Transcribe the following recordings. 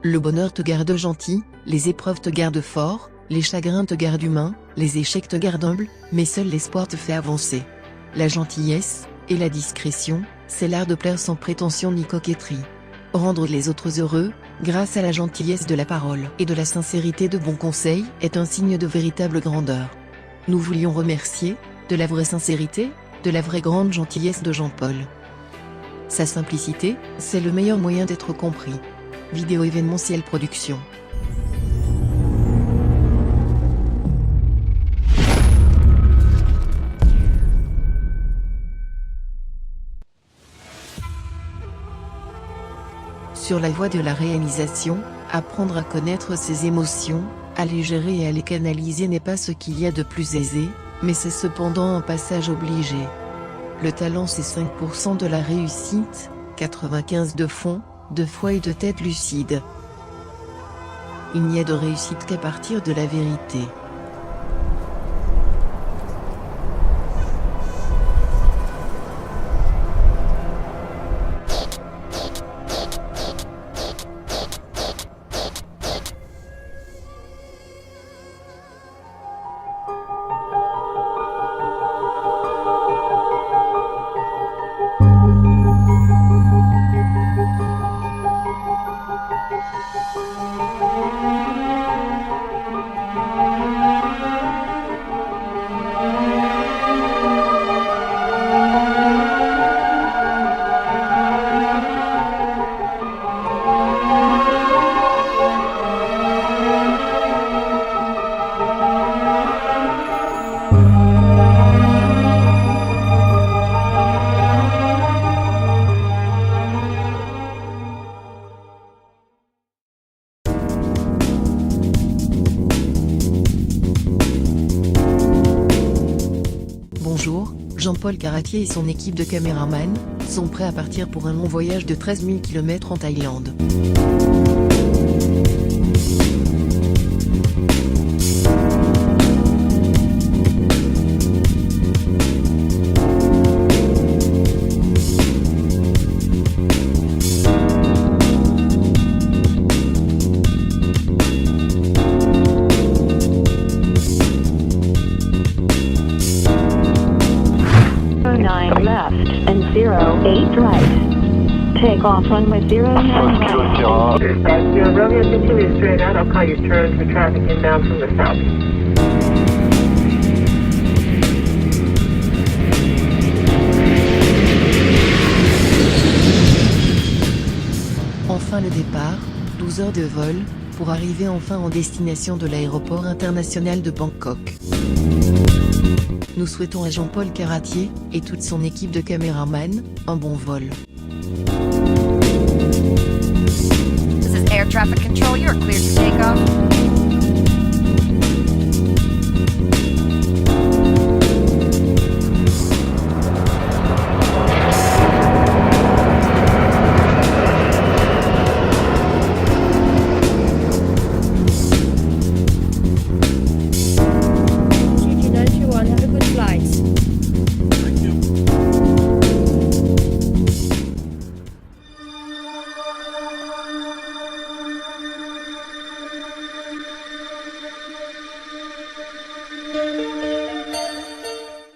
Le bonheur te garde gentil, les épreuves te gardent fort, les chagrins te gardent humain, les échecs te gardent humble, mais seul l'espoir te fait avancer. La gentillesse, et la discrétion, c'est l'art de plaire sans prétention ni coquetterie. Rendre les autres heureux, grâce à la gentillesse de la parole et de la sincérité de bons conseils, est un signe de véritable grandeur. Nous voulions remercier, de la vraie sincérité, de la vraie grande gentillesse de Jean-Paul. Sa simplicité, c'est le meilleur moyen d'être compris. Vidéo événementielle production. Sur la voie de la réalisation, apprendre à connaître ses émotions, à les gérer et à les canaliser n'est pas ce qu'il y a de plus aisé, mais c'est cependant un passage obligé. Le talent c'est 5% de la réussite, 95% de fond, de foi et de tête lucide. Il n'y a de réussite qu'à partir de la vérité. Bonjour, Jean-Paul Caratier et son équipe de caméramans sont prêts à partir pour un long voyage de 13 000 km en Thaïlande. Left and 08 right. Take off runway 09 right. Romeo, continue straight out. I'll call your turn for traffic inbound from the south. Enfin le départ, 12 heures de vol, pour arriver enfin en destination de l'aéroport international de Bangkok. Nous souhaitons à Jean-Paul Caratier, et toute son équipe de caméramans, un bon vol. This is air traffic control, you're cleared to take off. Have a good flight. Thank you.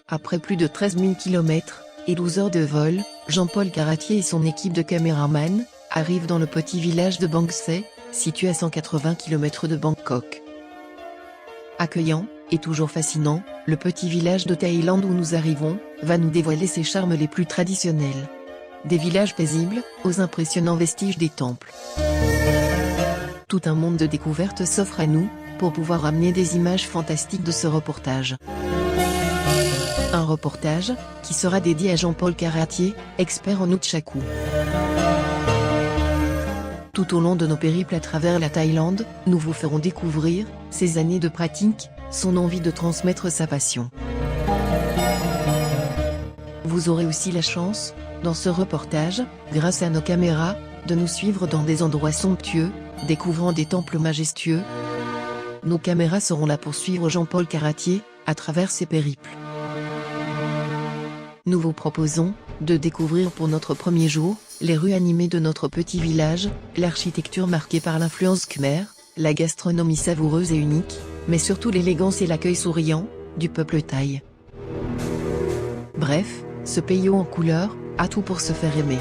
Après plus de 13 000 km, et 12 heures de vol, Jean-Paul Caratier et son équipe de caméramans arrivent dans le petit village de Bang Sey, situé à 180 km de Bangkok. Accueillant, et toujours fascinant, le petit village de Thaïlande où nous arrivons, va nous dévoiler ses charmes les plus traditionnels. Des villages paisibles, aux impressionnants vestiges des temples. Tout un monde de découvertes s'offre à nous, pour pouvoir amener des images fantastiques de ce reportage. Un reportage, qui sera dédié à Jean-Paul Caratier, expert en nunchaku. Tout au long de nos périples à travers la Thaïlande, nous vous ferons découvrir, ses années de pratique, son envie de transmettre sa passion. Vous aurez aussi la chance, dans ce reportage, grâce à nos caméras, de nous suivre dans des endroits somptueux, découvrant des temples majestueux, Nos caméras seront là pour suivre Jean-Paul Caratier, à travers ses périples. Nous vous proposons de découvrir pour notre premier jour, les rues animées de notre petit village, l'architecture marquée par l'influence khmer, la gastronomie savoureuse et unique, mais surtout l'élégance et l'accueil souriant, du peuple thaï. Bref, ce pays haut en couleur, a tout pour se faire aimer.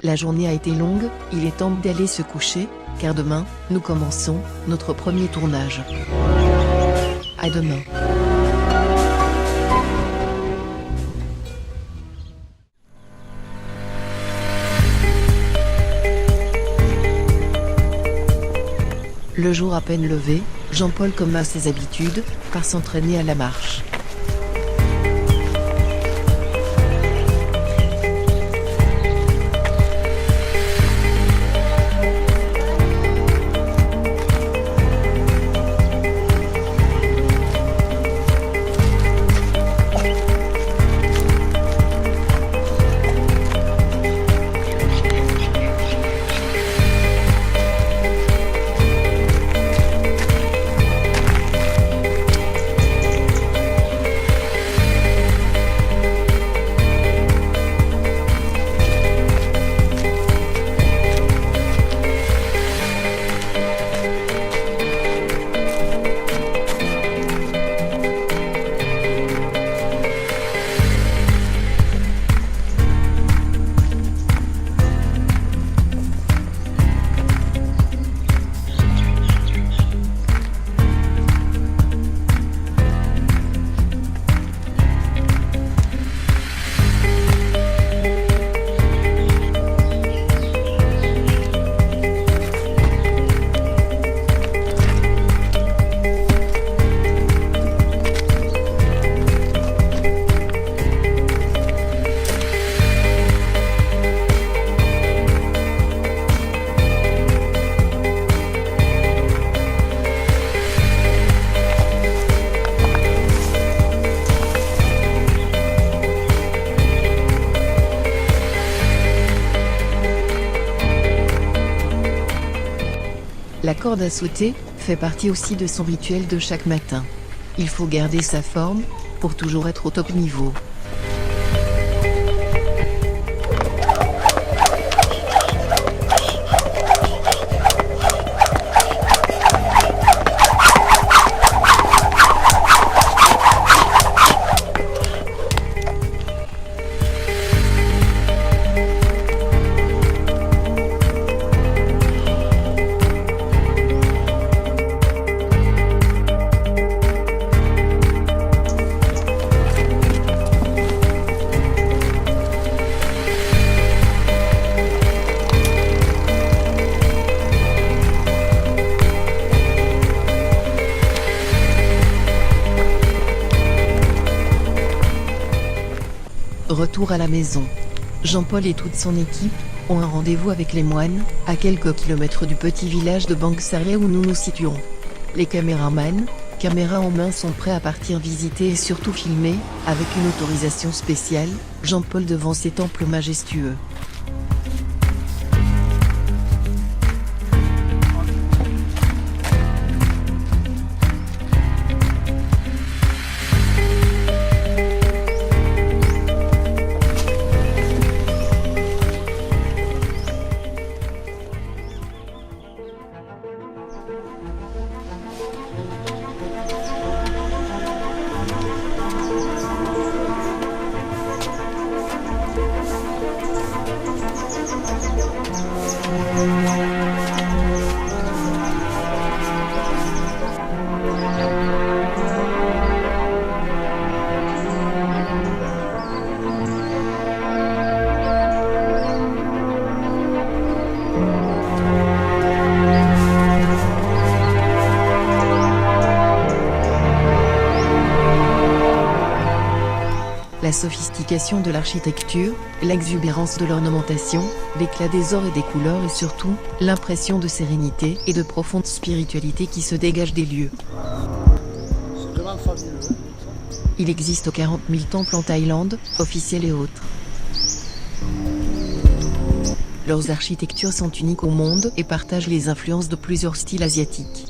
La journée a été longue, il est temps d'aller se coucher, car demain, nous commençons notre premier tournage. À demain. Le jour à peine levé, Jean-Paul comme à ses habitudes, part s'entraîner à la marche. La corde à sauter fait partie aussi de son rituel de chaque matin. Il faut garder sa forme pour toujours être au top niveau. Retour à la maison. Jean-Paul et toute son équipe ont un rendez-vous avec les moines, à quelques kilomètres du petit village de Bang Sare où nous nous situons. Les caméramans, caméras en main sont prêts à partir visiter et surtout filmer, avec une autorisation spéciale, Jean-Paul devant ces temples majestueux. La sophistication de l'architecture, l'exubérance de l'ornementation, l'éclat des ors et des couleurs et surtout, l'impression de sérénité et de profonde spiritualité qui se dégage des lieux. C'est vraiment fabuleux. Il existe 40 000 temples en Thaïlande, officiels et autres. Leurs architectures sont uniques au monde et partagent les influences de plusieurs styles asiatiques.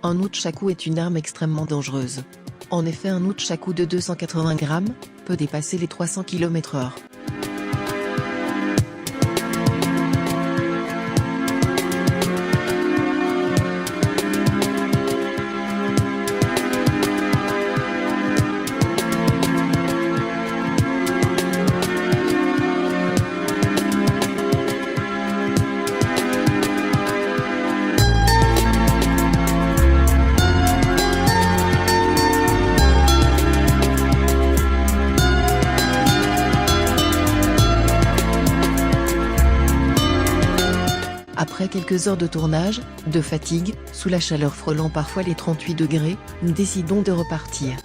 Un nunchaku est une arme extrêmement dangereuse. En effet, un nunchaku de 280 grammes peut dépasser les 300 km/h. Après quelques heures de tournage, de fatigue, sous la chaleur frôlant parfois les 38 degrés, nous décidons de repartir.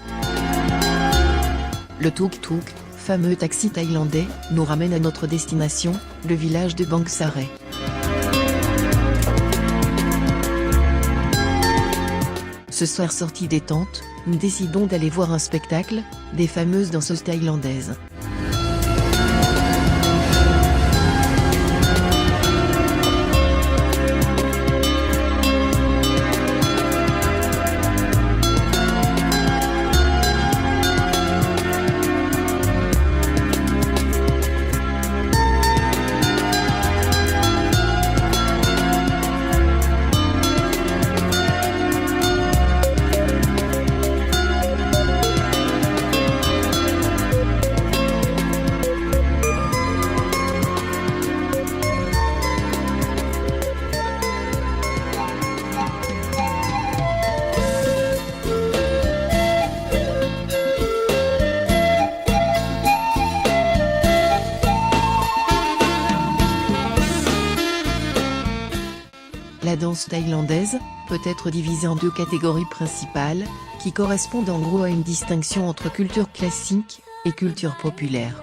Le tuk-tuk, fameux taxi thaïlandais, nous ramène à notre destination, le village de Bang Saray. Ce soir sorti des tentes, nous décidons d'aller voir un spectacle des fameuses danseuses thaïlandaises. La danse thaïlandaise peut être divisée en deux catégories principales, qui correspondent en gros à une distinction entre culture classique et culture populaire.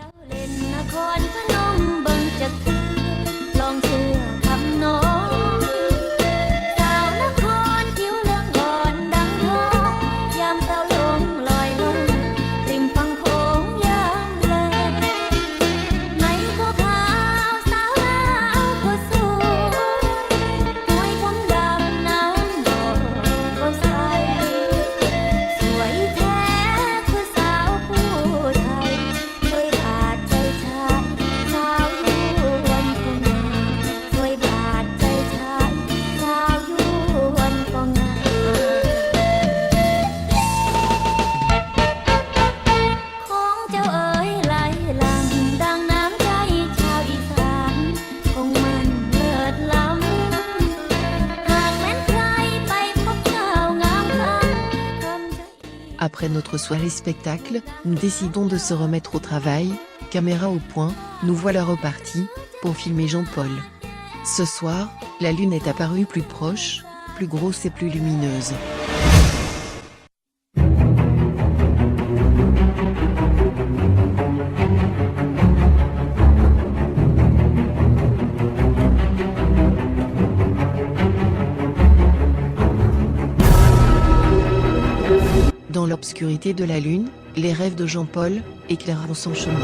Après notre soirée spectacle, nous décidons de se remettre au travail, caméra au point, nous voilà repartis, pour filmer Jean-Paul. Ce soir, la lune est apparue plus proche, plus grosse et plus lumineuse. Dans l'obscurité de la lune, les rêves de Jean-Paul éclaireront son chemin.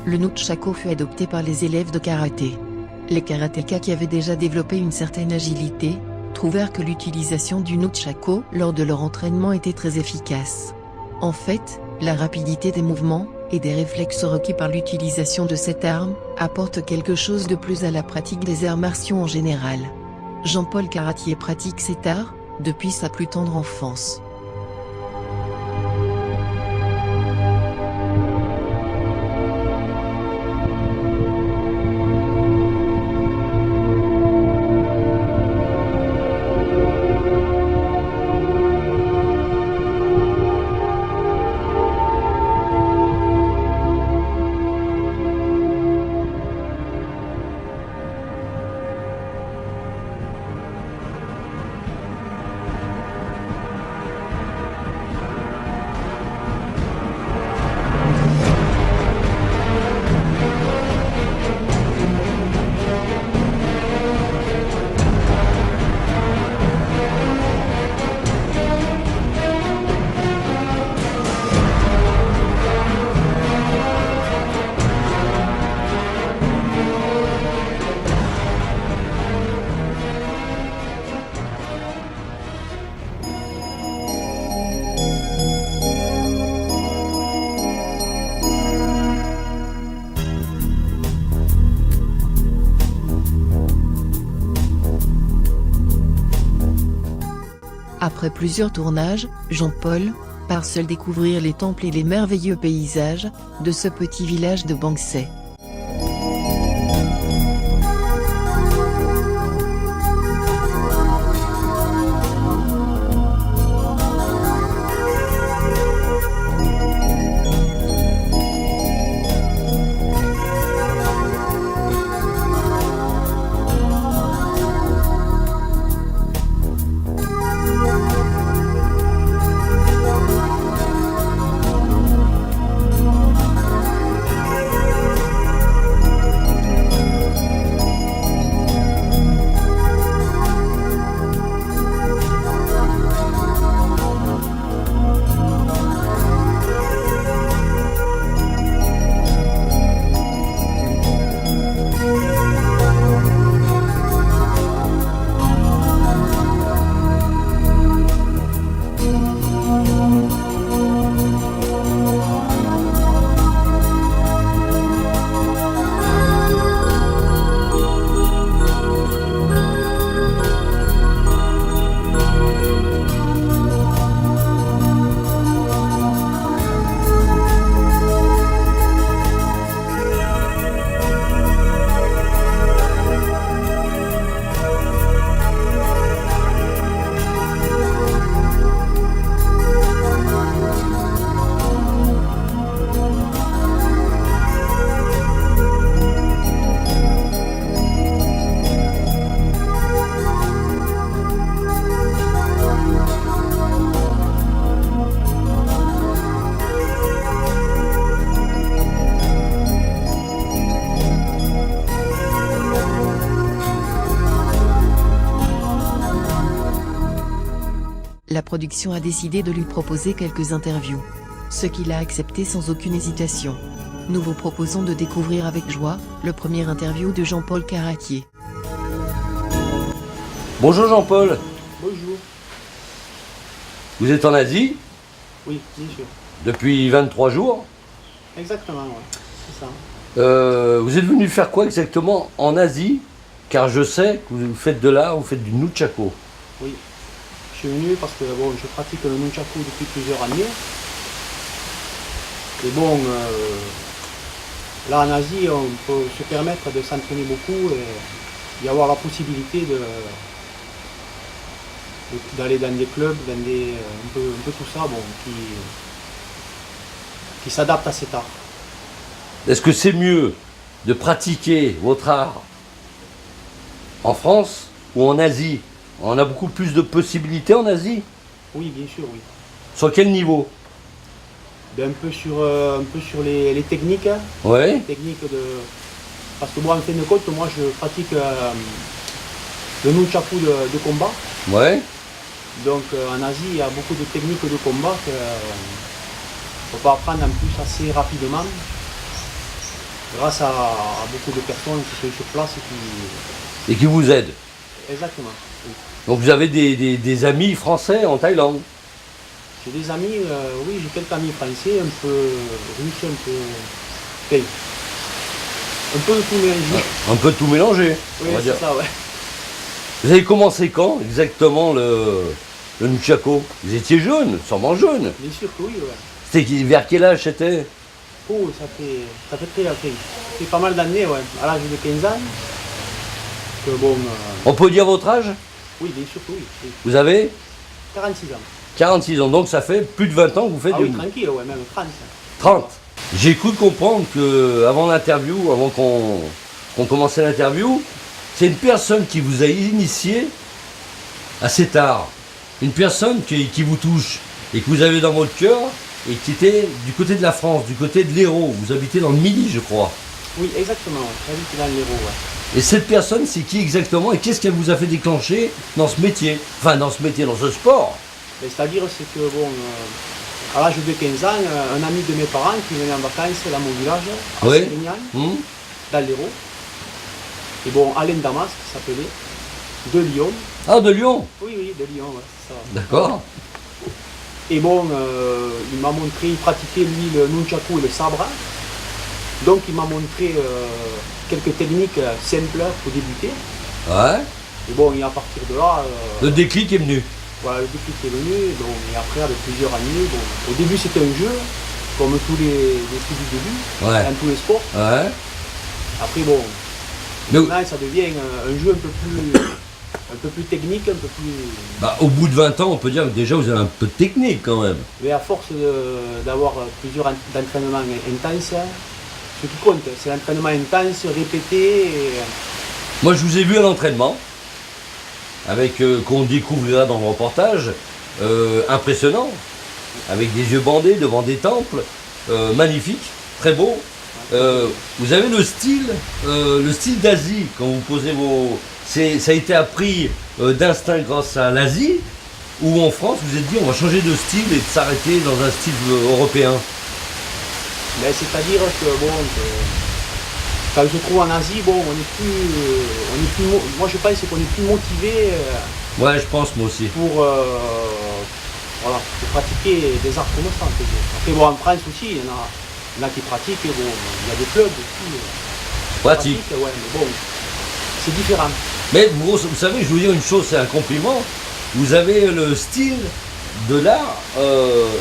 Le nunchaku fut adopté par les élèves de karaté. Les karatékas qui avaient déjà développé une certaine agilité, trouvèrent que l'utilisation du nunchaku lors de leur entraînement était très efficace. En fait, la rapidité des mouvements et des réflexes requis par l'utilisation de cette arme apporte quelque chose de plus à la pratique des arts martiaux en général. Jean-Paul Caratier pratique cet art depuis sa plus tendre enfance. Après plusieurs tournages, Jean-Paul part seul découvrir les temples et les merveilleux paysages de ce petit village de Bangse. La production a décidé de lui proposer quelques interviews. Ce qu'il a accepté sans aucune hésitation. Nous vous proposons de découvrir avec joie le premier interview de Jean-Paul Caratier. Bonjour Jean-Paul, Bonjour. vous êtes en Asie Oui, bien sûr. depuis 23 jours. Exactement, ouais. C'est ça. Vous êtes venu faire quoi exactement en Asie? Car je sais que vous faites de l'art, vous faites du nunchako. Oui. Je suis venu parce que bon, je pratique le nunchaku depuis plusieurs années. Et bon, là en Asie, on peut se permettre de s'entraîner beaucoup et d'y avoir la possibilité d'aller dans des clubs, dans des, un peu tout ça, bon, qui s'adapte à cet art. Est-ce que c'est mieux de pratiquer votre art en France ou en Asie? On a beaucoup plus de possibilités en Asie. Oui, bien sûr, oui. Sur quel niveau? Un peu sur les techniques. Hein. Ouais. Les techniques de... Parce que moi, en fin de compte, moi, je pratique le nunchaku de combat. Ouais. Donc, en Asie, il y a beaucoup de techniques de combat qu'on peut apprendre en plus assez rapidement. Grâce à beaucoup de personnes qui sont sur place Et qui vous aident. Exactement. Oui. Donc vous avez des amis français en Thaïlande? J'ai des amis, oui, j'ai quelques amis français, un peu russes, un peu... Okay. Un peu de tout mélangé. Un peu tout mélangé. Oui, on va dire. c'est ça, ouais. Vous avez commencé quand exactement le nunchako? Vous étiez jeune, sûrement jeune. Bien sûr que oui, ouais. C'était vers quel âge c'était? Oh, ça fait très longtemps. Ça fait pas mal d'années, ouais. À l'âge de 15 ans. Que bon... On peut dire votre âge? Oui, bien sûr que oui. Oui. Vous avez 46 ans. 46 ans, donc ça fait plus de 20 ans que vous faites Ah oui, du... tranquille, ouais, même 30. 30. J'ai cru comprendre que avant l'interview, avant qu'on commençait l'interview, c'est une personne qui vous a initié à cet art. Une personne qui vous touche et que vous avez dans votre cœur et qui était du côté de la France, du côté de l'Hérault. Vous habitez dans le Midi, je crois. Oui, exactement, ouais. J'habite dans l'Hérault, ouais. Et cette personne, c'est qui exactement et qu'est-ce qu'elle vous a fait déclencher dans ce métier? Enfin, dans ce métier, dans ce sport. C'est-à-dire, c'est que, bon, à l'âge de 15 ans, un ami de mes parents qui venait en vacances dans mon village, à Oui. Sérignan, dans l'Hérault. Et bon, Alain Damas, qui s'appelait, de Lyon. Ah, de Lyon? Oui, oui, de Lyon, ouais, c'est ça. D'accord. Et bon, il m'a montré, il pratiquait lui le nunchaku et le sabre. Donc il m'a montré quelques techniques simples pour débuter. Ouais. Et bon, et à partir de là... Le déclic est venu. Voilà, le déclic est venu, donc, et après avec plusieurs années, bon, au début c'était un jeu, comme tous les trucs du début, Ouais. dans tous les sports. Ouais. Après bon, Mais maintenant ça devient un jeu un peu plus technique, un peu plus. bah, au bout de 20 ans, on peut dire que déjà vous avez un peu de technique quand même. Mais à force d'avoir plusieurs d'entraînements intenses, hein, ce qui compte, c'est l'entraînement intense, répété. Moi, je vous ai vu à l'entraînement, avec qu'on découvrira dans le reportage, impressionnant, avec des yeux bandés devant des temples, magnifique, très beau. Vous avez le style d'Asie quand vous posez vos. Ça a été appris d'instinct grâce à l'Asie, ou en France vous vous êtes dit on va changer de style et de s'arrêter dans un style européen. Mais c'est-à-dire que bon, quand je trouve en Asie, bon, moi je pense qu'on est plus motivé Ouais, je pense moi aussi. pour, voilà, pour pratiquer des arts comme ça. Après bon, en France aussi, il y en a qui pratiquent, bon, il y a des clubs aussi. Qui Pratique. pratiquent, ouais, mais bon, c'est différent. Mais vous savez, je vais vous dire une chose, c'est un compliment. Vous avez le style de l'art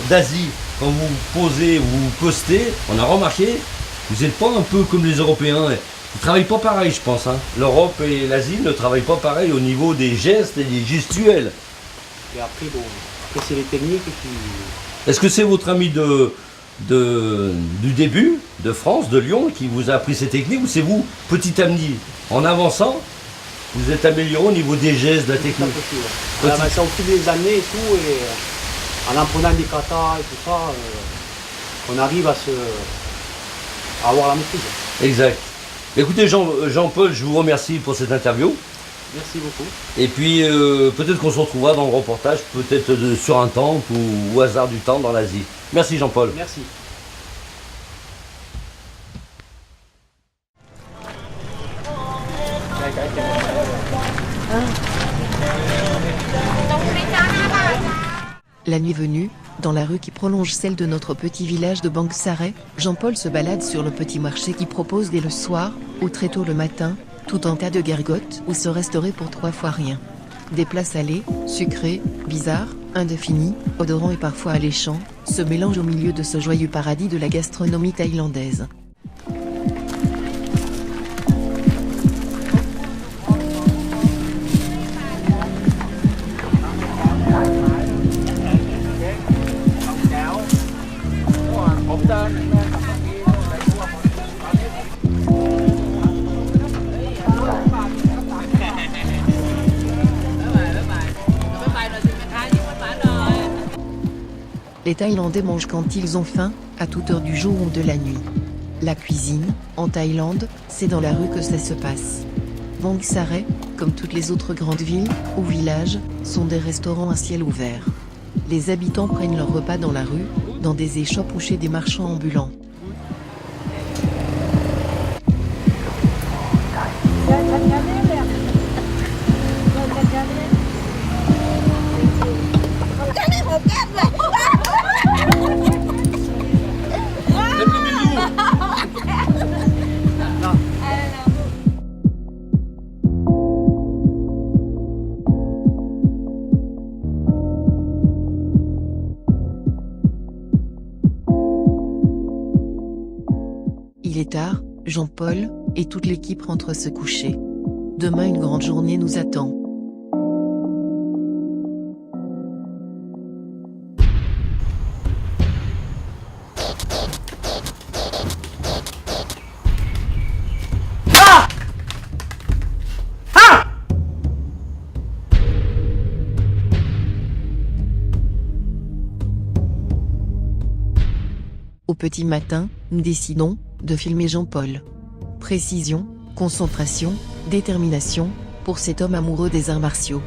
d'Asie. Quand vous posez, vous postez, on a remarqué, vous n'êtes pas un peu comme les Européens. Ils ne travaillent pas pareil, je pense. Hein. L'Europe et l'Asie ne travaillent pas pareil au niveau des gestes et des gestuels. Et après, bon, c'est les techniques qui. Est-ce que c'est votre ami du début, de France, de Lyon, qui vous a appris ces techniques, ou c'est vous, petit ami, en avançant, vous êtes amélioré au niveau des gestes, de la technique? On a avancé au fil des années et tout, et en apprenant des katas et tout ça, on arrive à avoir la maîtrise. Exact. Écoutez Jean-Paul, je vous remercie pour cette interview. Merci beaucoup. Et puis peut-être qu'on se retrouvera dans le reportage, peut-être sur un temple ou au hasard du temps dans l'Asie. Merci Jean-Paul. Merci. La nuit venue, dans la rue qui prolonge celle de notre petit village de Bangsarai, Jean-Paul se balade sur le petit marché qui propose dès le soir, ou très tôt le matin, tout un tas de gargotes où se restaurer pour 3 fois rien. Des plats salés, sucrés, bizarres, indéfinis, odorants et parfois alléchants, se mélangent au milieu de ce joyeux paradis de la gastronomie thaïlandaise. Les Thaïlandais mangent quand ils ont faim, à toute heure du jour ou de la nuit. La cuisine, en Thaïlande, c'est dans la rue que ça se passe. Bangsarai, comme toutes les autres grandes villes ou villages, sont des restaurants à ciel ouvert. Les habitants prennent leur repas dans la rue, dans des échoppes ou chez des marchands ambulants. Il est tard, Jean-Paul et toute l'équipe rentrent se coucher. Demain une grande journée nous attend. Au petit matin, nous décidons de filmer Jean-Paul. Précision, concentration, détermination, pour cet homme amoureux des arts martiaux.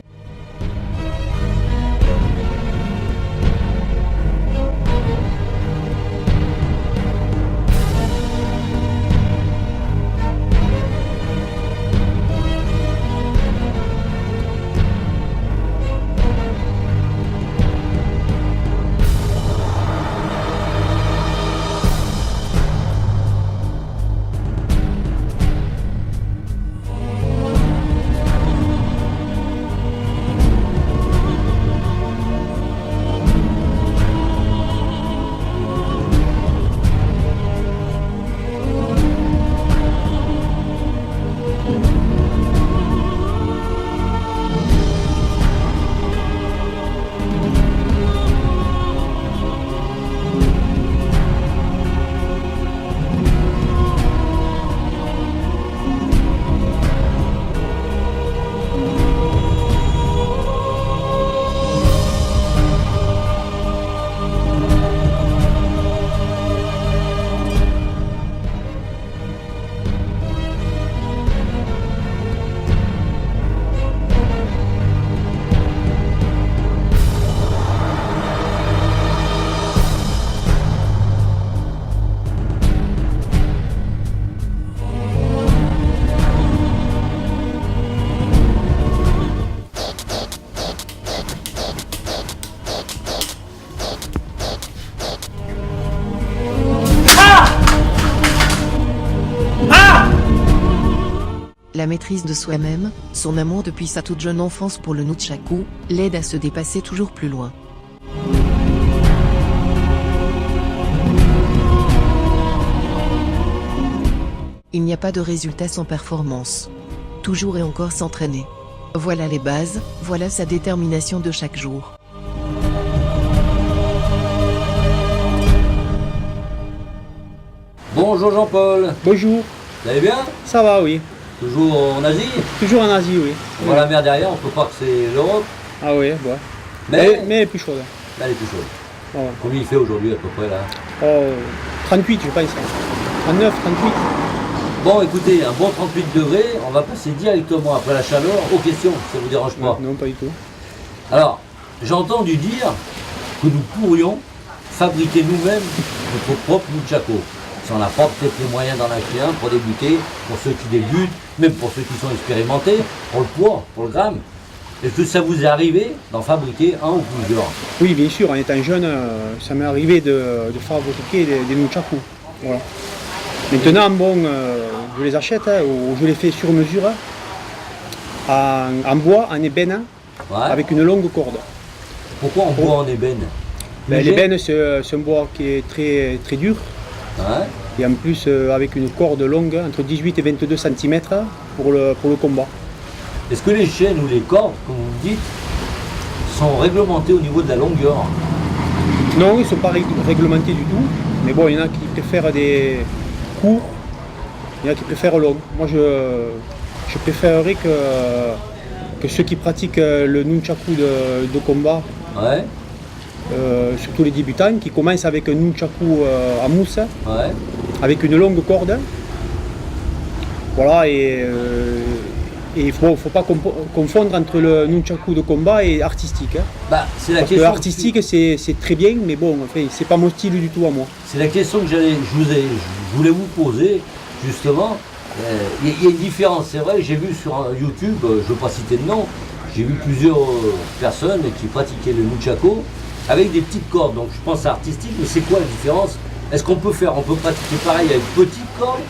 La maîtrise de soi-même, son amour depuis sa toute jeune enfance pour le nunchaku, l'aide à se dépasser toujours plus loin. Il n'y a pas de résultat sans performance. Toujours et encore s'entraîner. Voilà les bases, voilà sa détermination de chaque jour. Bonjour Jean-Paul, Bonjour, vous allez bien? ça va, oui. Toujours en Asie? Toujours en Asie, oui. On voit la mer derrière, on peut croire que c'est l'Europe, Ah oui, ouais. mais Mais elle est plus chaude. là elle est plus chaude. Ouais. Combien il fait aujourd'hui à peu près là? Oh, 38, je pense. 39, 38. Bon écoutez, un bon 38 degrés, on va passer directement après la chaleur aux questions, ça vous dérange pas? Non, pas du tout. Alors, j'ai entendu dire que nous pourrions fabriquer nous-mêmes notre propre nunchaku. Si on n'a pas peut-être les moyens d'en acheter un pour débuter, pour ceux qui débutent, même pour ceux qui sont expérimentés, pour le poids, pour le gramme. Est-ce que ça vous est arrivé d'en fabriquer un ou plusieurs? Oui, bien sûr, en étant jeune, ça m'est arrivé de fabriquer des nunchaku. Voilà. Maintenant, bon, je les achète, ou je les fais sur mesure, en bois, en ébène, Ouais. avec une longue corde. Pourquoi on boit en ébène? Ben, Léger? l'ébène, c'est un bois qui est très, très dur, Ouais. et en plus avec une corde longue, entre 18 et 22 cm pour le combat. Est-ce que les chaînes ou les cordes, comme vous me dites, sont réglementées au niveau de la longueur? Non, ils ne sont pas réglementés du tout, mais bon, il y en a qui préfèrent des courts, il y en a qui préfèrent longs. Moi, je préférerais que ceux qui pratiquent le nunchaku de combat, Ouais. surtout les débutants, qui commencent avec un nunchaku à mousse, Ouais. avec une longue corde. Voilà, et il ne faut pas confondre entre le nunchaku de combat et artistique. Hein. Bah, c'est la Parce que question. artistique, c'est très bien, mais bon, enfin, c'est pas mon style du tout à moi. C'est la question que je voulais vous poser, justement. Il y a une différence, c'est vrai, j'ai vu sur YouTube, je ne veux pas citer de nom, j'ai vu plusieurs personnes qui pratiquaient le nunchaku avec des petites cordes, donc je pense à artistique, mais c'est quoi la différence? Est-ce qu'on peut pratiquer pareil avec petites cordes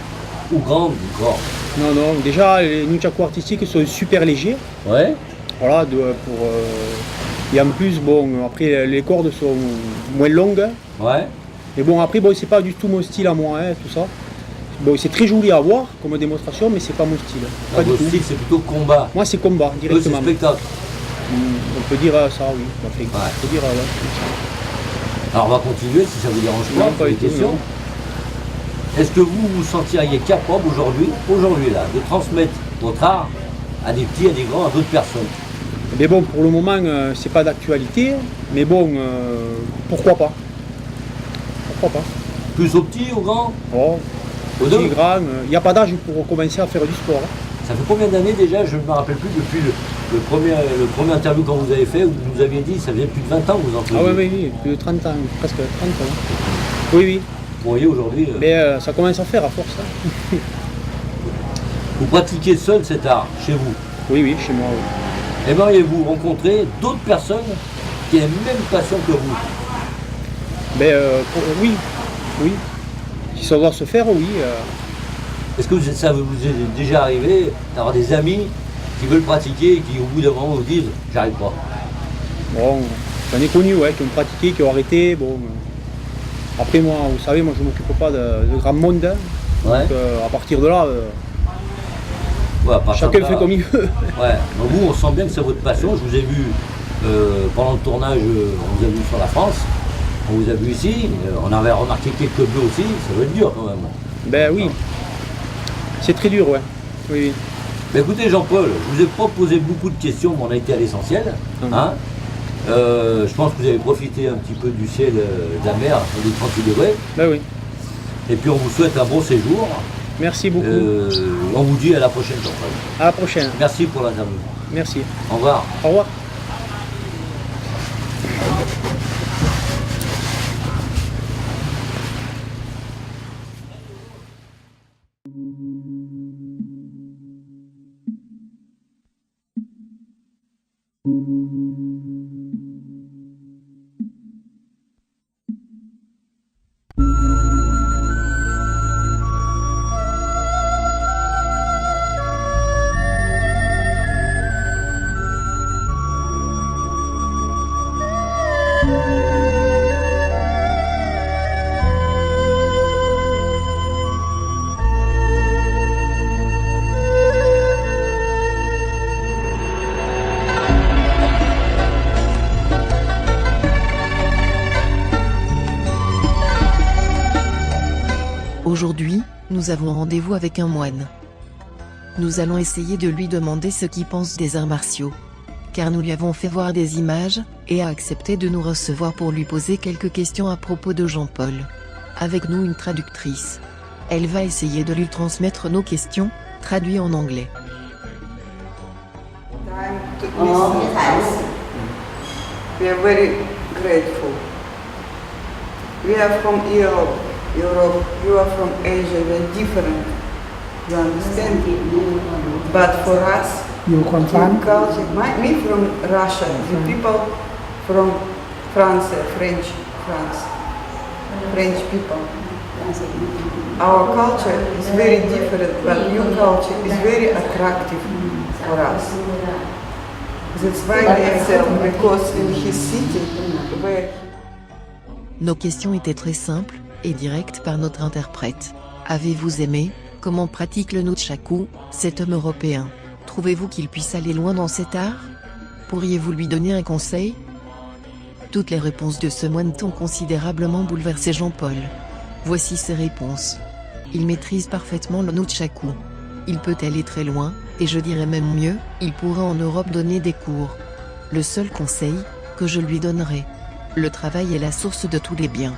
ou grandes cordes? Non, non, déjà les nunchaku artistiques sont super légers. Ouais, Voilà, et en plus, bon, après les cordes sont moins longues. ouais, Mais bon, après, bon, c'est pas du tout mon style à moi, hein, tout ça. Bon, c'est très joli à voir comme démonstration, mais c'est pas mon style. Pas du votre tout. style c'est plutôt combat. Moi, c'est combat, Eux, c'est directement. spectacle. On peut dire ça, oui. Enfin, on peut dire, Alors on va continuer si ça vous dérange pas, Non, pas les du tout, questions. non. Est-ce que vous vous sentiriez capable aujourd'hui là, de transmettre votre art à des petits, à des grands, à d'autres personnes? Mais bon, pour le moment, c'est pas d'actualité, mais bon, pourquoi pas? Pourquoi pas? Plus aux petits, aux grands? Oh, Aux petit, deux? grand, il n'y a pas d'âge pour commencer à faire du sport. Hein. Ça fait combien d'années déjà? Je ne me rappelle plus depuis le premier interview qu'on vous avez fait, où vous nous aviez dit ça faisait plus de 20 ans que vous en faisiez. Ah oui, oui, plus de 30 ans, presque 30 ans. Oui, oui, Vous voyez aujourd'hui, mais ça commence à faire à force. Hein. vous pratiquez seul cet art, chez vous. Oui, oui, chez moi, oui. Aimeriez-vous rencontrer d'autres personnes qui aient la même passion que vous? Mais oui, oui. Si ça doit se faire, oui. Est-ce que ça vous est déjà arrivé d'avoir des amis qui veulent pratiquer et qui au bout d'un moment vous disent j'arrive pas? Bon, j'en ai connu, ouais, qui ont pratiqué, qui ont arrêté. Bon, après, moi, vous savez, moi, je ne m'occupe pas de grand monde. Hein. Ouais. Donc, à partir de là, Ouais, à partir chacun de là, fait comme il veut. Ouais, donc vous, on sent bien que c'est votre passion. Je vous ai vu pendant le tournage, on vous a vu sur la France, on vous a vu ici, on avait remarqué quelques bleus aussi, ça doit être dur quand même. Ben oui, c'est très dur, ouais. Oui, oui. Mais écoutez Jean-Paul, je vous ai pas posé beaucoup de questions, mais on a été à l'essentiel. Hein. Je pense que vous avez profité un petit peu du ciel, de la mer, des 38 degrés. Ben oui. Et puis on vous souhaite un bon séjour. Merci beaucoup. On vous dit à la prochaine Jean-Paul. À la prochaine. Merci pour l'interview. Merci. Au revoir. Au revoir. Aujourd'hui, nous avons rendez-vous avec un moine. Nous allons essayer de lui demander ce qu'il pense des arts martiaux. Car nous lui avons fait voir des images, et a accepté de nous recevoir pour lui poser quelques questions à propos de Jean-Paul. Avec nous une traductrice. Elle va essayer de lui transmettre nos questions, traduites en anglais. We are very grateful. We are from Europe. You are from Asia. We are different. You understand? But for us, You confirm? culture. Me from Russia. The people from France, French people. Our culture is very different, but your culture is very attractive for us. That's why we accept, because in his city, where Nos questions étaient très simples, et directes par notre interprète. Avez-vous aimé? Comment pratique le nunchaku, cet homme européen? Trouvez-vous qu'il puisse aller loin dans cet art? Pourriez-vous lui donner un conseil? Toutes les réponses de ce moine ont considérablement bouleversé Jean-Paul. Voici ses réponses. Il maîtrise parfaitement le nunchaku. Il peut aller très loin, et je dirais même mieux, il pourra en Europe donner des cours. Le seul conseil que je lui donnerai. Le travail est la source de tous les biens.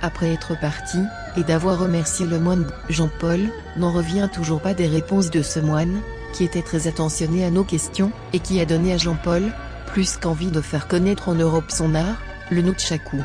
Après être parti, et d'avoir remercié le moine, Jean-Paul n'en revient toujours pas des réponses de ce moine, qui était très attentionné à nos questions, et qui a donné à Jean-Paul, plus qu'envie de faire connaître en Europe son art, le nunchaku.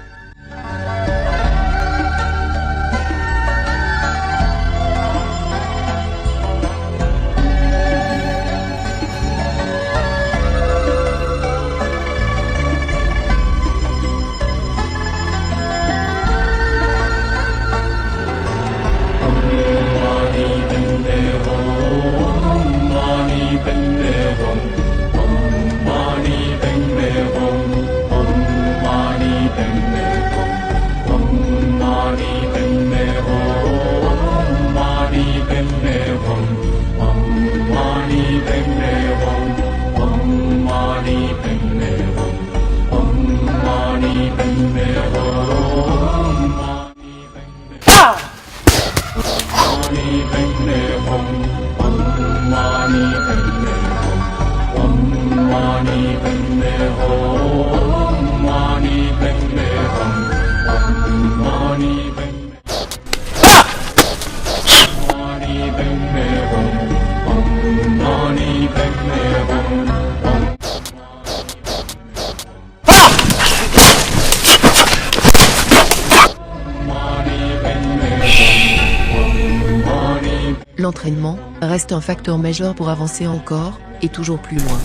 L'entraînement reste un facteur majeur pour avancer encore, et toujours plus loin.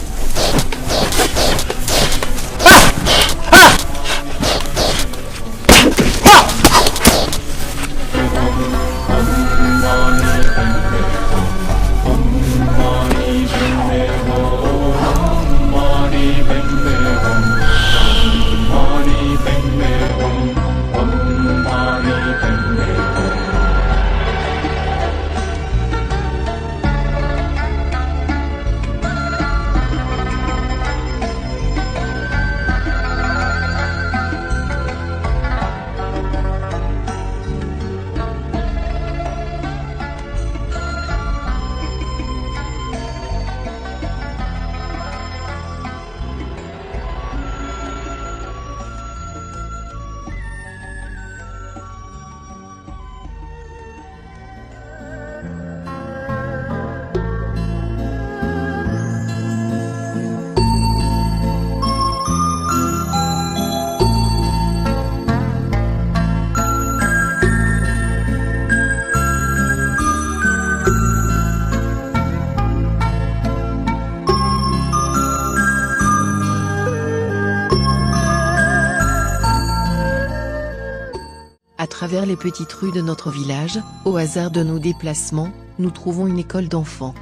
À travers les petites rues de notre village, au hasard de nos déplacements, nous trouvons une école d'enfants.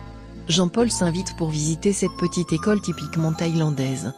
Jean-Paul s'invite pour visiter cette petite école typiquement thaïlandaise.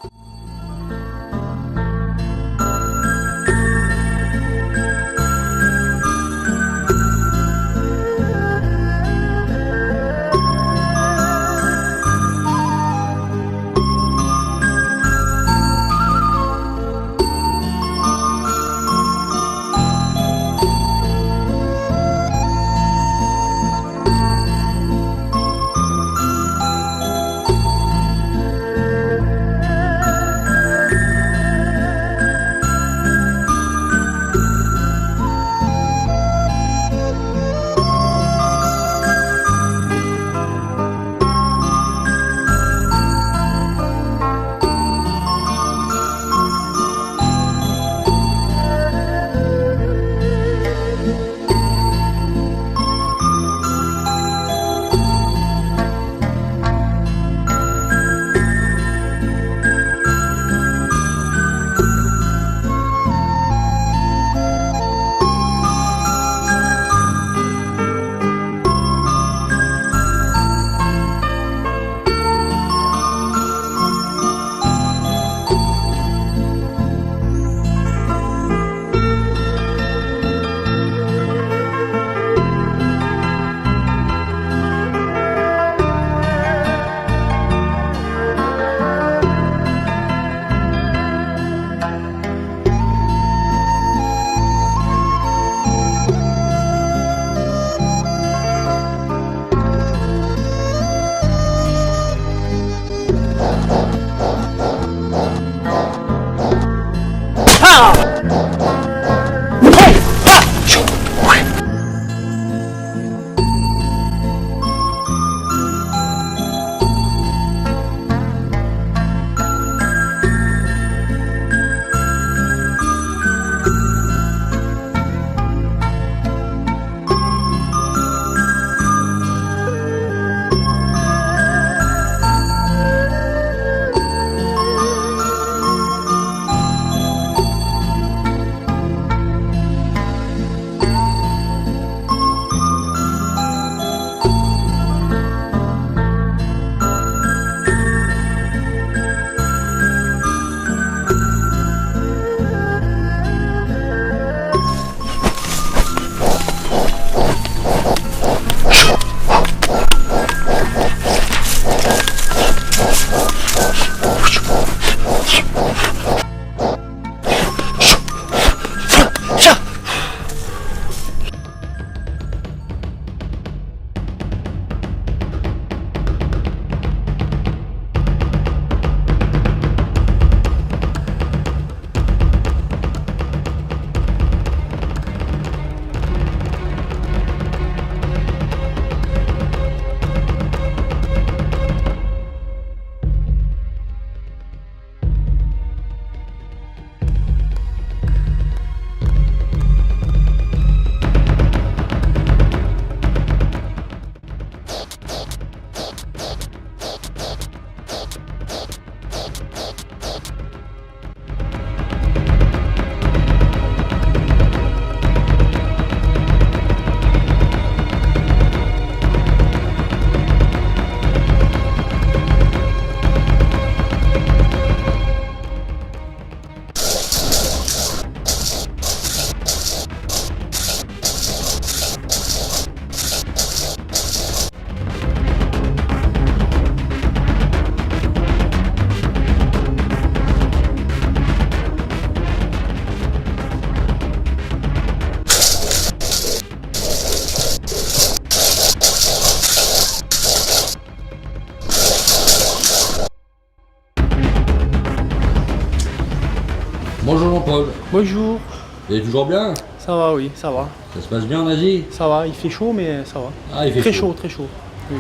Bonjour Jean-Paul. Bonjour. Vous allez toujours bien? Ça va, oui, ça va. Ça se passe bien en Asie? Ça va, il fait chaud, mais ça va. Ah, il fait Très chaud. chaud, très chaud. Oui,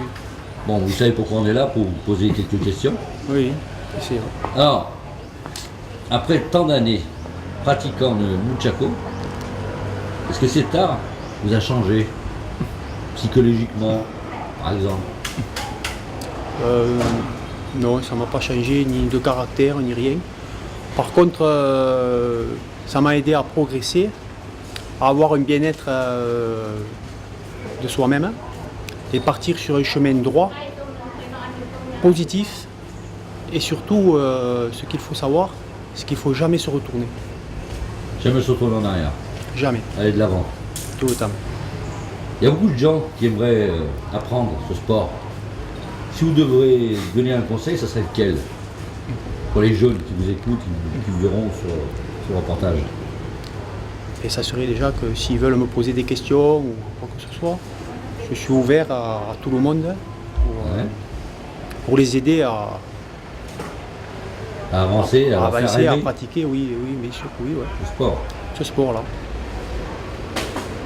Bon, vous savez pourquoi on est là, pour vous poser quelques questions. oui, c'est vrai. Alors, après tant d'années pratiquant le nunchaku, est-ce que cet art vous a changé psychologiquement, par exemple? Non, ça m'a pas changé, ni de caractère, ni rien. Par contre, ça m'a aidé à progresser, à avoir un bien-être de soi-même et partir sur un chemin droit, positif. Et surtout, ce qu'il faut savoir, c'est qu'il ne faut jamais se retourner. Jamais se retourner en arrière, Jamais, aller de l'avant. tout le temps. Il y a beaucoup de gens qui aimeraient apprendre ce sport. Si vous devriez donner un conseil, ça serait lequel? Pour les jeunes qui vous écoutent, qui vous verront sur le reportage. Et ça serait déjà que s'ils veulent me poser des questions ou quoi que ce soit, je suis ouvert à tout le monde Ouais. pour les aider à À avancer, à faire avancer, à aimer pratiquer, oui, bien sûr, oui, ouais, le sport. ce sport-là.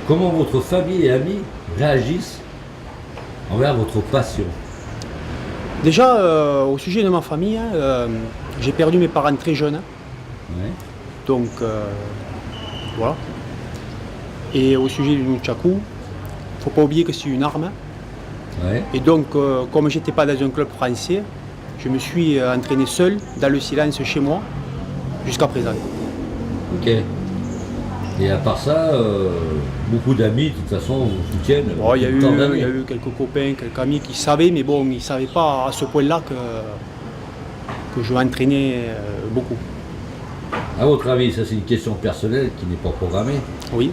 Comment votre famille et amis réagissent envers votre passion? Déjà, au sujet de ma famille, j'ai perdu mes parents très jeunes, Ouais. donc voilà. Et au sujet du nunchaku, faut pas oublier que c'est une arme. Ouais. Et donc, comme j'étais pas dans un club français, je me suis entraîné seul, dans le silence, chez moi, jusqu'à présent. Ok. Et à part ça, beaucoup d'amis, de toute façon, vous soutiennent. Bon, il y a depuis tant eu d'années. quelques copains, quelques amis qui savaient, mais bon, ils ne savaient pas à ce point-là que je m'entraînais beaucoup. À votre avis, ça c'est une question personnelle qui n'est pas programmée. Oui,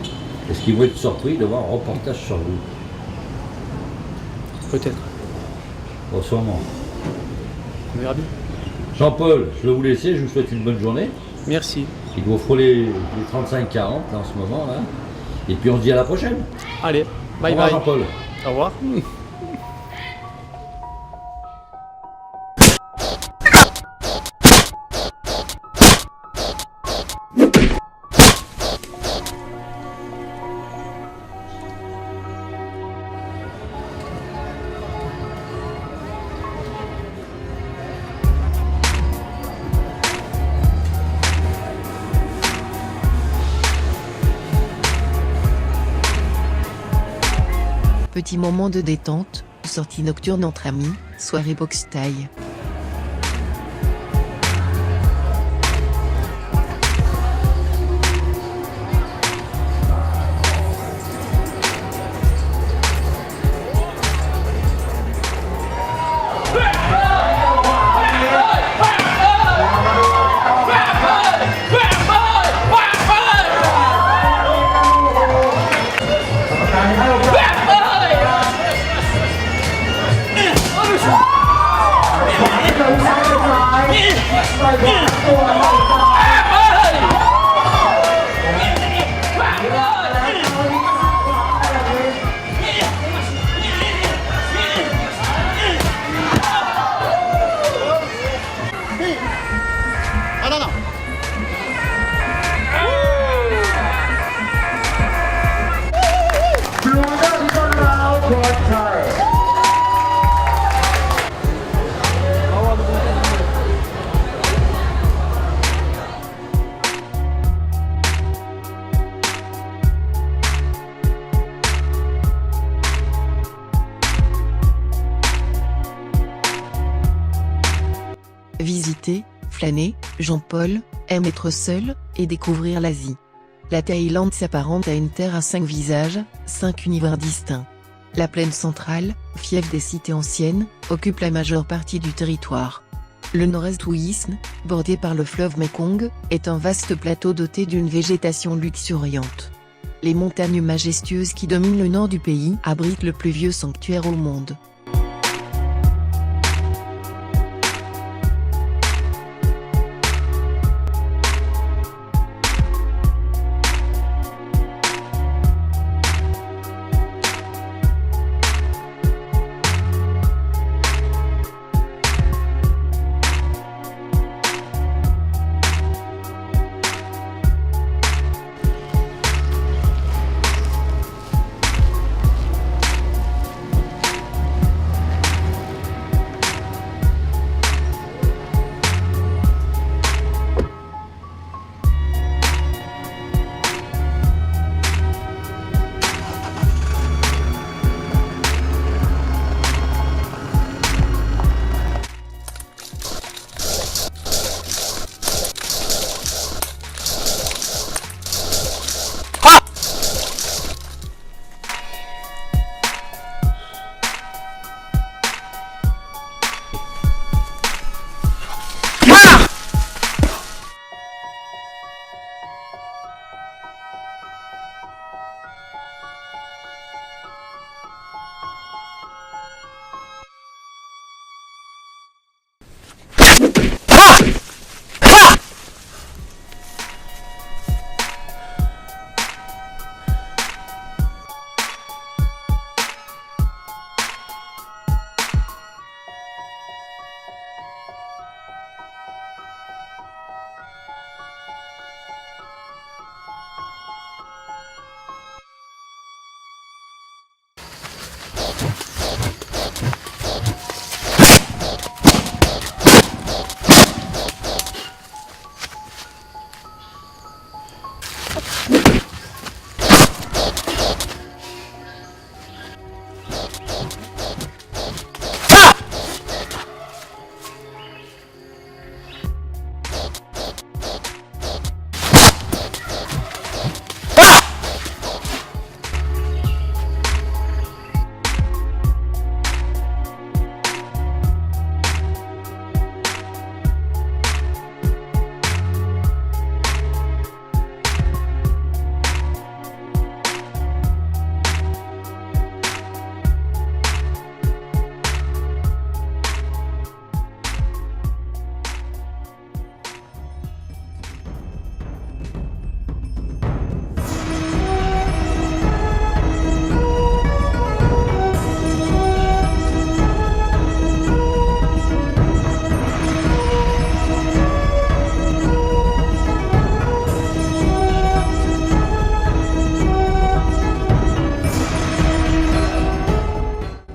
Est-ce qu'ils vont être surpris de voir un reportage sur vous? peut-être. Bon, sûrement. On verra bien. Jean-Paul, je vais vous laisser, je vous souhaite une bonne journée. Merci. Il vous frôle les 35-40 là, en ce moment. Là. Et puis on se dit à la prochaine. Allez, bye Au revoir bye. Jean-Paul. Au revoir. Petit moment de détente, sortie nocturne entre amis, soirée boxe taille. Visiter, flâner, Jean-Paul aime être seul et découvrir l'Asie. La Thaïlande s'apparente à une terre à 5 visages, 5 univers distincts. La plaine centrale, fief des cités anciennes, occupe la majeure partie du territoire. Le nord-est ouïsme, bordé par le fleuve Mekong, est un vaste plateau doté d'une végétation luxuriante. Les montagnes majestueuses qui dominent le nord du pays abritent le plus vieux sanctuaire au monde.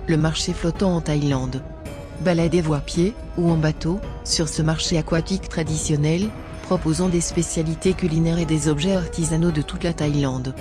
Le marché flottant en Thaïlande. Baladez-vous à pied, ou en bateau, sur ce marché aquatique traditionnel, proposant des spécialités culinaires et des objets artisanaux de toute la Thaïlande.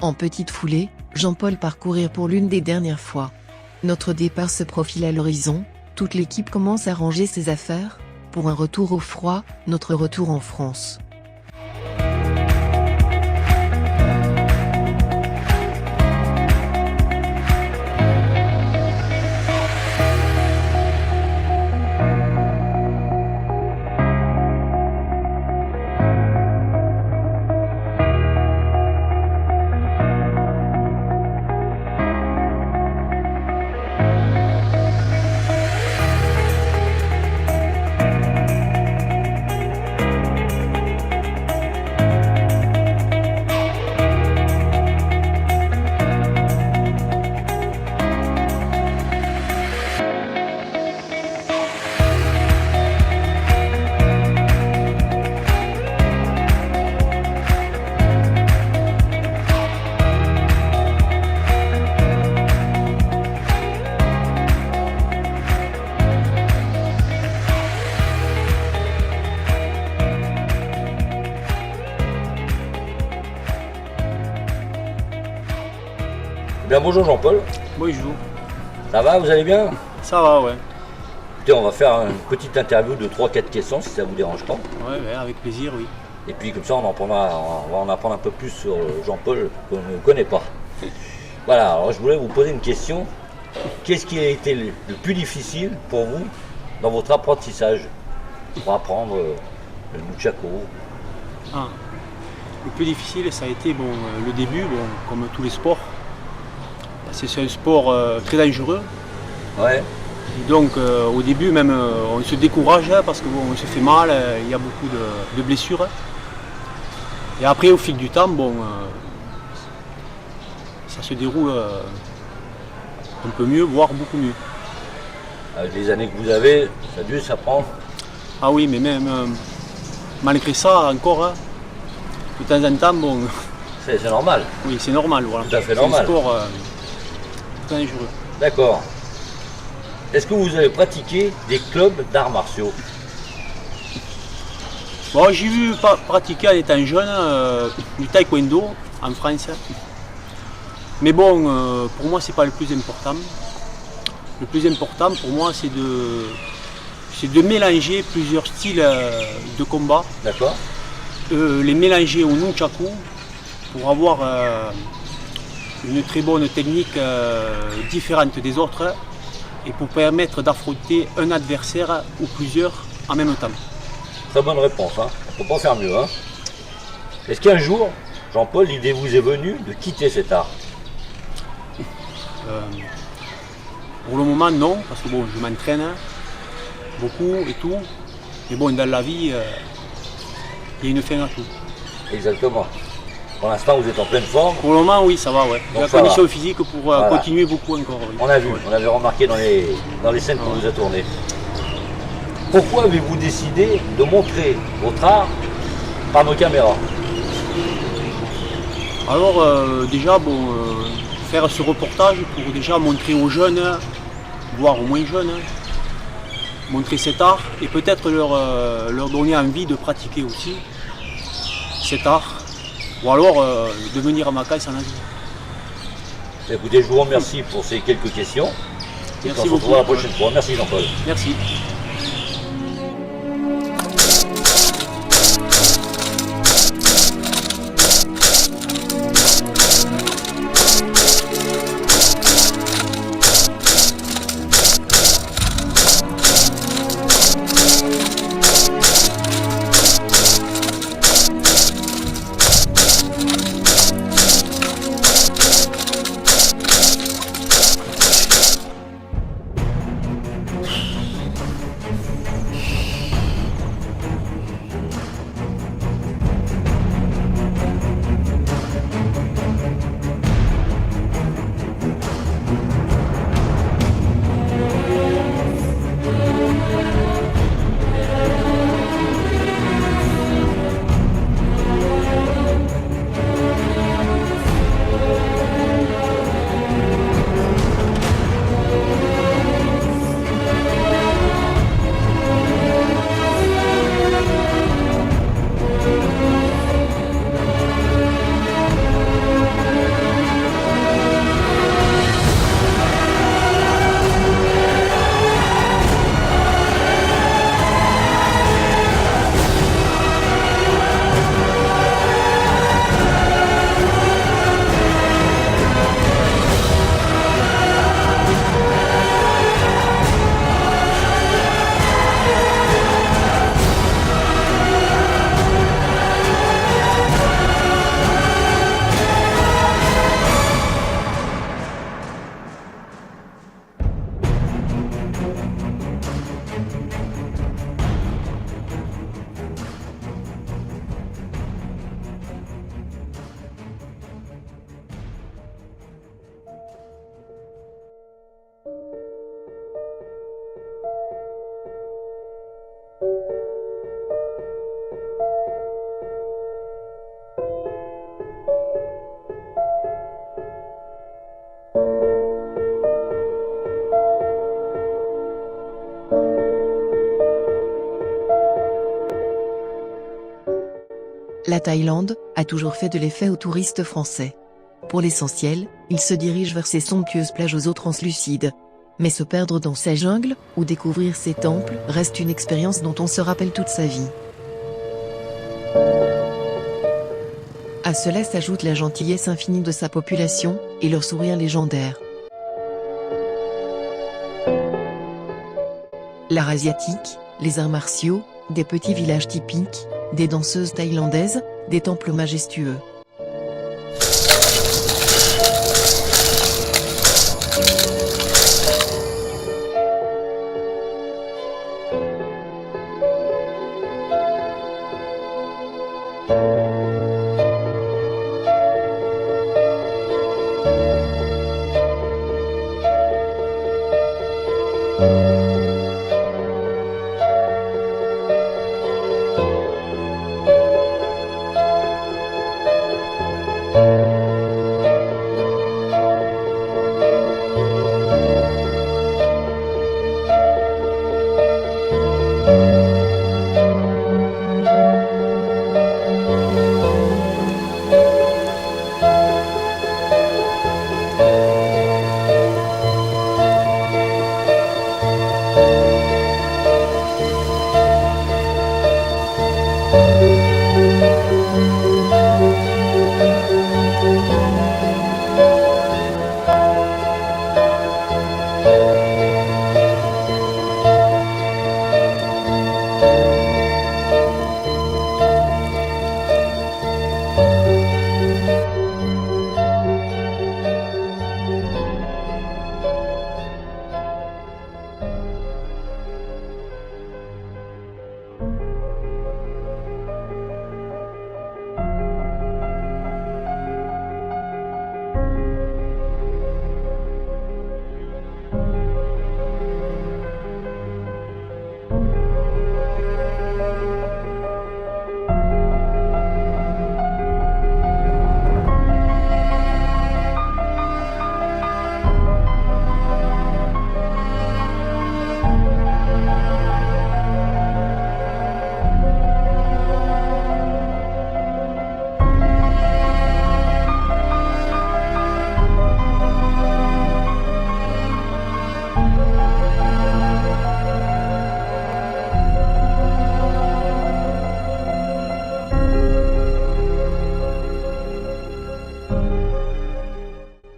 En petite foulée, Jean-Paul parcourir pour l'une des dernières fois. Notre départ se profile à l'horizon, toute l'équipe commence à ranger ses affaires, pour un retour au froid, notre retour en France. Bien, bonjour Jean-Paul. Bonjour. Ça va, vous allez bien? Ça va, ouais. Écoutez, on va faire une petite interview de 3-4 questions si ça vous dérange pas. Ouais, avec plaisir, oui. Et puis comme ça, on va en apprendre un peu plus sur Jean-Paul qu'on ne connaît pas. Voilà, alors je voulais vous poser une question. Qu'est-ce qui a été le plus difficile pour vous dans votre apprentissage pour apprendre le nunchaku? Le plus difficile, ça a été le début, comme tous les sports. C'est un sport très dangereux. Ouais. Et donc au début même on se décourage parce qu'on se fait mal, il y a beaucoup de blessures. Et après au fil du temps, ça se déroule un peu mieux, voire beaucoup mieux. Avec les années que vous avez, ça a dû s'apprendre. Ah oui, mais même malgré ça encore, de temps en temps, C'est normal. oui, c'est normal. Voilà. Tout à fait normal. C'est un sport très dangereux. D'accord. Est-ce que vous avez pratiqué des clubs d'arts martiaux? J'ai vu pratiquer en étant jeune du taekwondo en France. Mais pour moi, c'est pas le plus important. Le plus important pour moi, c'est de mélanger plusieurs styles de combat. D'accord. Les mélanger au nunchaku pour avoir une très bonne technique différente des autres et pour permettre d'affronter un adversaire ou plusieurs en même temps. Très bonne réponse, hein. On peut pas faire mieux, hein. Est-ce qu'un jour, Jean-Paul, l'idée vous est venue de quitter cet art? Pour le moment, non, parce que je m'entraîne beaucoup et tout. Mais dans la vie, il y a une fin à tout. Exactement. Pour l'instant, vous êtes en pleine forme. Pour le moment, oui, ça va, ouais. J'ai la ça condition va. physique pour Voilà. continuer beaucoup encore. Oui. On a vu, Ouais. on avait remarqué dans les scènes qu'on vous a tournées. Pourquoi avez-vous décidé de montrer votre art par nos caméras? Alors déjà, faire ce reportage pour déjà montrer aux jeunes, voire aux moins jeunes, montrer cet art et peut-être leur donner envie de pratiquer aussi cet art, ou alors de venir à ma case en Asie. Écoutez, je vous remercie pour ces quelques questions. Et Merci on se beaucoup. retrouvera la prochaine fois. Merci Jean-Paul. Merci. La Thaïlande a toujours fait de l'effet aux touristes français. Pour l'essentiel, il se dirige vers ces somptueuses plages aux eaux translucides. Mais se perdre dans sa jungle, ou découvrir ses temples, reste une expérience dont on se rappelle toute sa vie. À cela s'ajoute la gentillesse infinie de sa population, et leur sourire légendaire. L'art asiatique, les arts martiaux, des petits villages typiques, des danseuses thaïlandaises, des temples majestueux.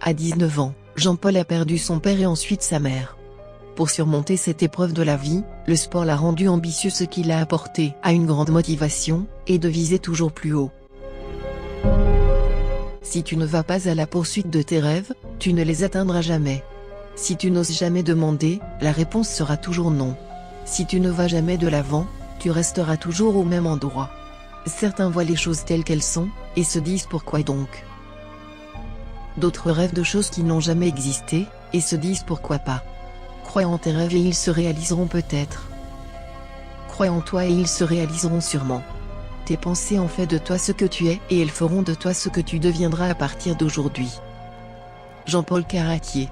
À 19 ans, Jean-Paul a perdu son père et ensuite sa mère. Pour surmonter cette épreuve de la vie, le sport l'a rendu ambitieux, ce qui l'a apporté à une grande motivation, et de viser toujours plus haut. Si tu ne vas pas à la poursuite de tes rêves, tu ne les atteindras jamais. Si tu n'oses jamais demander, la réponse sera toujours non. Si tu ne vas jamais de l'avant, tu resteras toujours au même endroit. Certains voient les choses telles qu'elles sont, et se disent pourquoi donc. D'autres rêvent de choses qui n'ont jamais existé, et se disent pourquoi pas. Crois en tes rêves et ils se réaliseront peut-être. Crois en toi et ils se réaliseront sûrement. Tes pensées ont fait de toi ce que tu es et elles feront de toi ce que tu deviendras à partir d'aujourd'hui. Jean-Paul Caratier.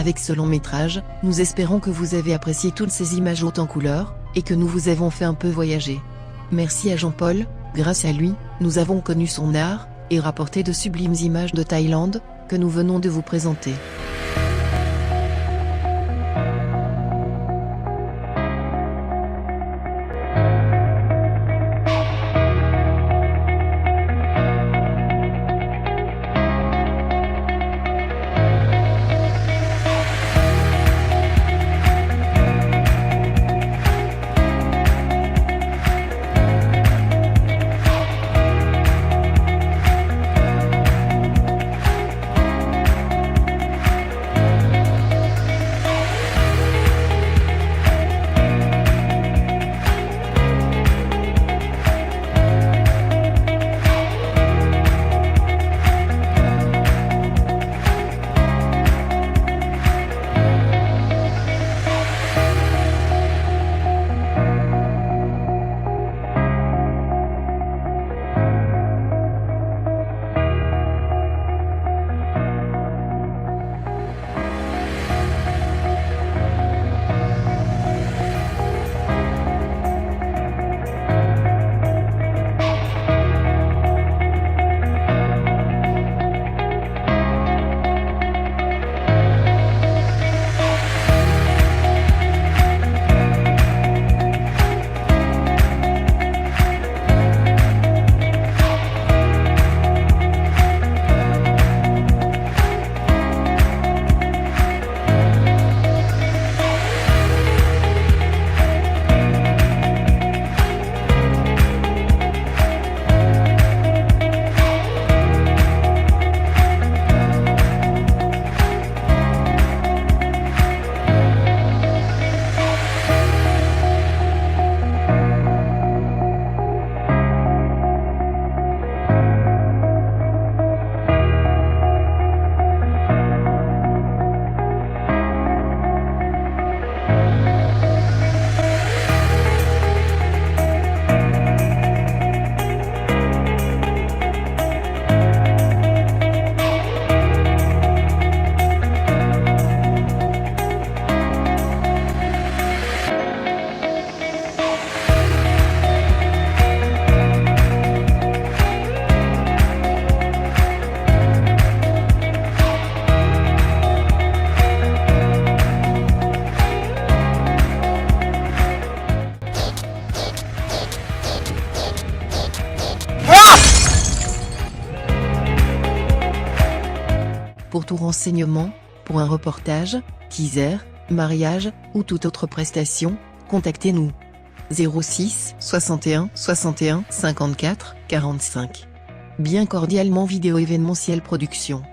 Avec ce long métrage, nous espérons que vous avez apprécié toutes ces images hautes en couleurs, et que nous vous avons fait un peu voyager. Merci à Jean-Paul, grâce à lui, nous avons connu son art, et rapporté de sublimes images de Thaïlande, que nous venons de vous présenter. renseignements, pour un reportage, teaser, mariage, ou toute autre prestation, contactez-nous. 06 61 61 54 45. Bien cordialement Vidéo Événementiel Production.